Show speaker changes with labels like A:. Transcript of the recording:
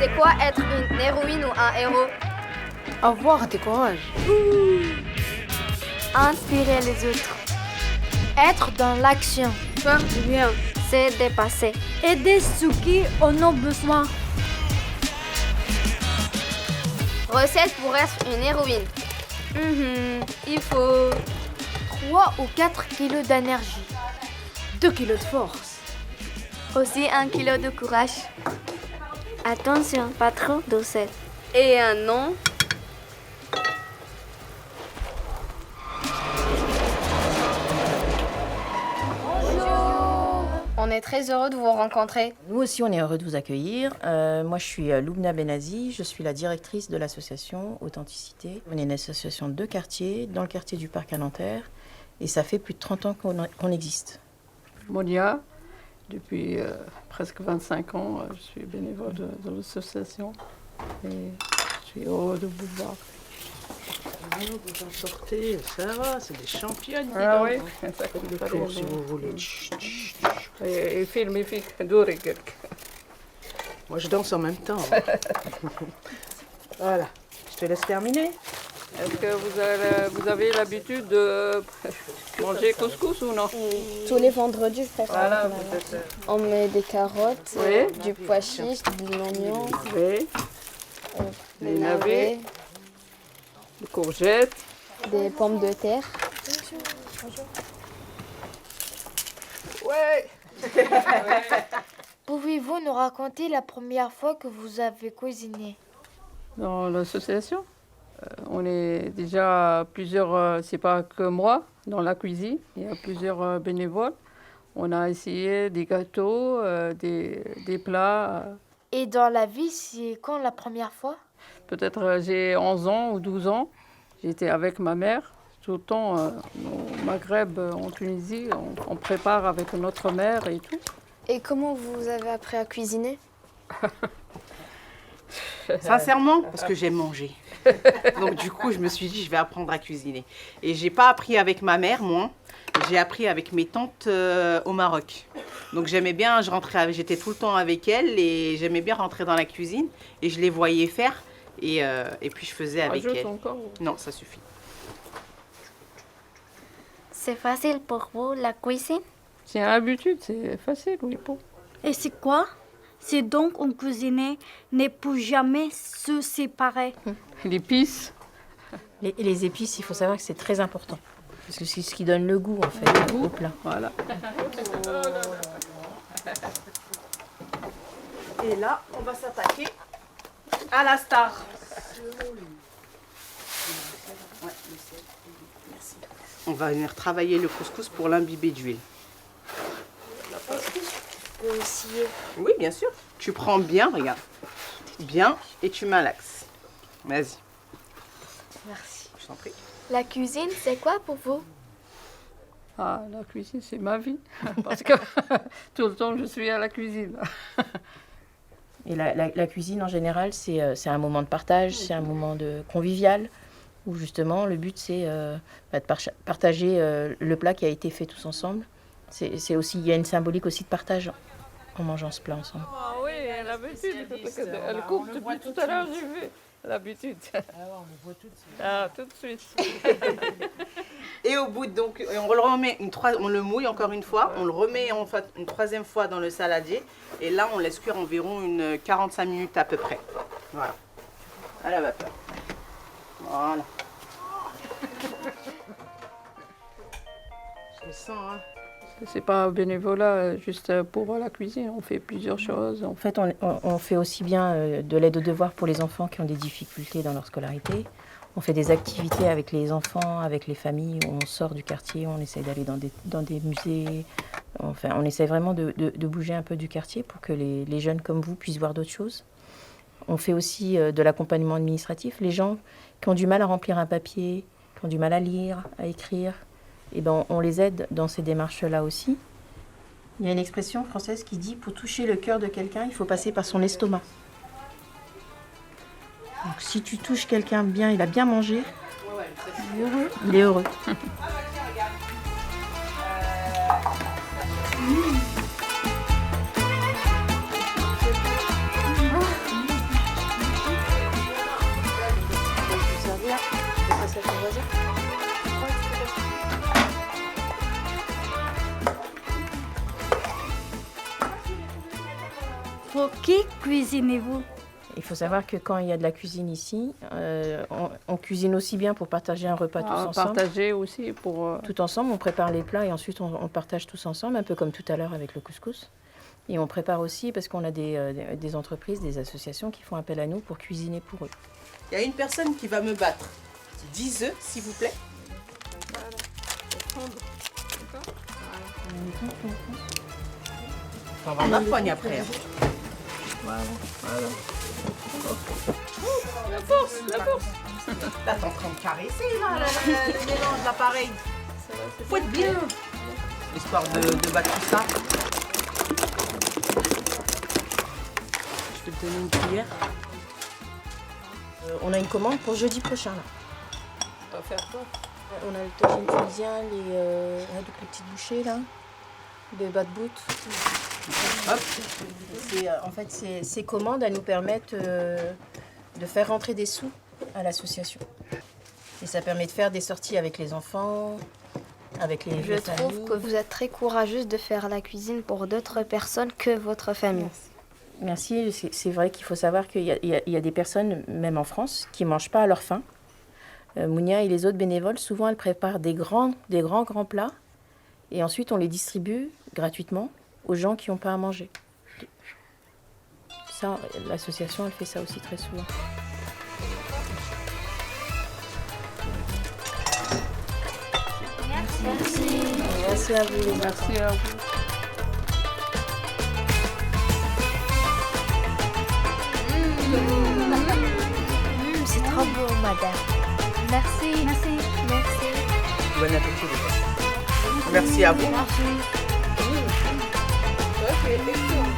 A: C'est quoi être une héroïne ou un héros?
B: Avoir du courage.
A: Inspirer les autres.
C: Être dans l'action.
B: Faire du bien.
A: Se dépasser.
C: Aider ceux qui en ont besoin.
A: Recette pour être une héroïne. Il faut
C: 3 ou 4 kilos d'énergie.
B: 2 kilos de force.
A: aussi 1 kilo de courage. Attention, pas trop de sel.
B: Et un nom.
A: On est très heureux de vous rencontrer.
D: Nous aussi, on est heureux de vous accueillir. Moi, je suis Loubna Benazi, je suis la directrice de l'association Authenticité. On est une association de quartiers, dans le quartier du Parc à Nanterre, et ça fait plus de 30 ans qu'on existe.
E: Monia, depuis presque 25 ans, je suis bénévole de l'association et je suis heureux de vous voir.
F: Vous en sortez, ça va, c'est des championnes.
E: Ah oui, ça
F: Faites le tour si vous voulez.
E: Et filmez, doré quelque.
F: Moi, je danse en même temps. Voilà, je te laisse terminer.
E: Est-ce que vous avez l'habitude de manger couscous ou non?
G: Tous les vendredis, je préfère.
E: Voilà, peut-être.
G: On met des carottes,
E: Oui.
G: du pois chiche, de l'oignon,
E: Oui,
G: des
E: les
G: navets,
E: navets, les courgettes.
G: des pommes de terre.
E: Ouais.
C: Pouvez-vous nous raconter la première fois que vous avez cuisiné?
E: Dans l'association, on est déjà plusieurs, c'est pas que moi, dans la cuisine. Il y a plusieurs bénévoles. On a essayé des gâteaux, des plats.
C: Et dans la vie, c'est quand la première fois?
E: Peut-être j'ai 11 ans ou 12 ans. J'étais avec ma mère. Tout le temps, au Maghreb, en Tunisie, on prépare avec notre mère et tout.
G: Et comment vous avez appris à cuisiner?
F: Sincèrement, parce que j'aime manger. Donc du coup, je me suis dit, je vais apprendre à cuisiner. Et j'ai pas appris avec ma mère, moi. J'ai appris avec mes tantes au Maroc. Donc j'aimais bien, j'étais tout le temps avec elles et j'aimais bien rentrer dans la cuisine. Et je les voyais faire et puis je faisais avec
E: Rajoute
F: elles.
E: encore.
F: Non, ça suffit.
A: C'est facile pour vous, la cuisine?
E: C'est une habitude, c'est facile, oui.
H: Et c'est quoi? C'est donc on cuisine ne peut jamais se séparer.
E: L'épice.
D: Les épices, il faut savoir que c'est très important. Parce que c'est ce qui donne le goût, en fait, au plat.
E: Voilà.
F: Et là, on va s'attaquer à la star. On va venir travailler le couscous pour l'imbiber d'huile. Oui, bien sûr. Tu prends bien, regarde. Bien, et tu malaxes. Vas-y.
A: Merci.
F: Je t'en prie.
A: La cuisine, c'est quoi pour vous?
E: Ah, la cuisine, c'est ma vie. Parce que tout le temps, je suis à la cuisine.
D: Et la cuisine, en général, c'est un moment de partage, c'est un moment de convivial, où justement, le but, c'est de partager le plat qui a été fait tous ensemble. C'est aussi, il y a une symbolique aussi de partage en mangeant ce plat ensemble.
E: Ah oui, l'habitude. Elle coupe depuis tout à l'heure, j'ai vu. L'habitude.
F: Ah ouais, on le voit tout de suite.
E: Ah, tout de suite.
F: Et au bout, donc, on le remet, on le mouille encore une fois, on le remet en fait une troisième fois dans le saladier. Et là, on laisse cuire environ 45 minutes à peu près. Voilà. À la vapeur. Voilà. Je le sens, hein.
E: C'est pas un bénévolat juste pour la cuisine, on fait plusieurs choses.
D: En fait, on fait aussi bien de l'aide aux devoirs pour les enfants qui ont des difficultés dans leur scolarité. On fait des activités avec les enfants, avec les familles, où on sort du quartier, on essaie d'aller dans des musées. Enfin, on essaie vraiment de bouger un peu du quartier pour que les jeunes comme vous puissent voir d'autres choses. On fait aussi de l'accompagnement administratif. Les gens qui ont du mal à remplir un papier, qui ont du mal à lire, à écrire, eh ben, on les aide dans ces démarches-là aussi. Il y a une expression française qui dit « pour toucher le cœur de quelqu'un, il faut passer par son estomac ». Donc si tu touches quelqu'un bien, il a bien mangé, il est heureux.
H: Pour qui cuisinez-vous?
D: Il faut savoir que quand il y a de la cuisine ici, on cuisine aussi bien pour partager un repas tous ensemble.
E: Partager aussi pour...
D: Tout ensemble, on prépare les plats et ensuite on partage tous ensemble, un peu comme tout à l'heure avec le couscous. Et on prépare aussi parce qu'on a des entreprises, des associations qui font appel à nous pour cuisiner pour eux.
F: Il y a une personne qui va me battre. 10 œufs, s'il vous plaît. On va en empoigner après. Hein.
E: La force.
F: Là, t'es en train de caresser, là, le mélange, l'appareil. Faut être bien. Histoire de battre tout ça. Je vais te donner une cuillère.
D: On a une commande pour jeudi prochain. Là.
E: On va faire quoi?
D: On a le tagine tunisien, les petites bouchées là, des bas de bout. En fait, ces commandes, elles nous permettent de faire rentrer des sous à l'association. Et ça permet de faire des sorties avec les enfants, avec les
G: Je
D: familles.
G: trouve que vous êtes très courageuse de faire la cuisine pour d'autres personnes que votre famille.
D: Merci. C'est vrai qu'il faut savoir qu'il y a des personnes, même en France, qui ne mangent pas à leur faim. Mounia et les autres bénévoles, souvent, elles préparent des grands plats et ensuite on les distribue gratuitement aux gens qui n'ont pas à manger. Ça, l'association, elle fait ça aussi très souvent. Merci à vous.
E: Merci à vous.
C: C'est trop beau, madame.
A: Merci.
F: Bon appétit. Merci à vous.
C: Merci.
E: Ok, excellent.